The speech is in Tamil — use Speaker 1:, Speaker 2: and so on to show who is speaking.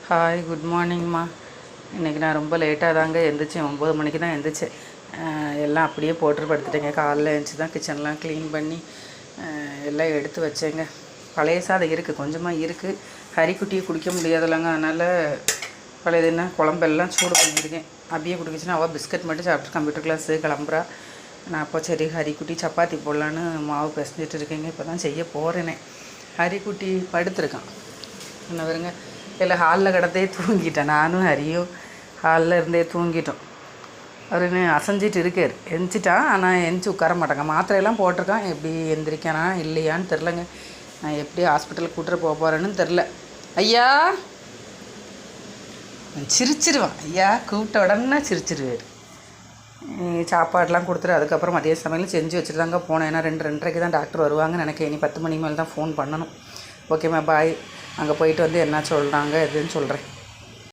Speaker 1: Hi good மார்னிங்மா. இன்றைக்கி நான் ரொம்ப லேட்டாக தாங்க எழுந்திரிச்சேன். 9 மணிக்கு தான் எழுந்திரிச்சேன். எல்லாம் அப்படியே போட்டு படுத்துட்டேங்க. காலைல எழுந்துச்சி தான் கிச்சன்லாம் க்ளீன் பண்ணி எல்லாம் எடுத்து வச்சேங்க. பழைய சாதம் இருக்குது, கொஞ்சமாக இருக்குது. ஹரிக்குட்டியை குடிக்க முடியாதுல்லங்க, அதனால் பழையது என்ன குழம்பெல்லாம் சூடு பண்ணியிருக்கேன். அப்படியே குடிக்கிச்சுன்னா அவள் பிஸ்கட் மட்டும் சாப்பிட்டு கம்ப்யூட்டர் கிளாஸு கிளம்புறா. நான் அப்போ சரி ஹரிக்குட்டி சப்பாத்தி போடலான்னு மாவு பிசைஞ்சிட்டு இருக்கேங்க. இப்போ தான் செய்ய போகிறேனே. ஹரிக்குட்டி படுத்துருக்கான். என்ன வருங்க, இல்லை ஹாலில் கிடந்தே தூங்கிட்டேன். நானும் ஹரியும் ஹாலில் இருந்தே தூங்கிட்டோம். அவருன்னு அசைஞ்சிட்டு இருக்கார். எந்திரிச்சிட்டான், ஆனால் எந்திரிச்சு உட்கார மாட்டாங்க. மாத்திரையெல்லாம் போட்டிருக்கான். எப்படி எந்திரிக்கானா இல்லையான்னு தெரிலங்க. நான் எப்படி ஹாஸ்பிட்டலுக்கு கூட்டுற போக போகிறேன்னு தெரில. ஐயா சிரிச்சிருவான். ஐயா கூப்பிட்ட உடனே சிரிச்சிருவார். சாப்பாடெலாம் கொடுத்துட்டு அதுக்கப்புறம் மதிய சமையல் செஞ்சு வச்சுட்டு தாங்க போனேன். ஏன்னா 2:30க்கு தான் டாக்டர் வருவாங்கன்னு நினைக்கிறேன். இனி 10 மணி மேலே தான் ஃபோன் பண்ணணும். ஓகேம்மா, பாய். அங்கே போயிட்டு வந்து என்ன சொல்கிறாங்க எதுன்னு சொல்கிறேன்.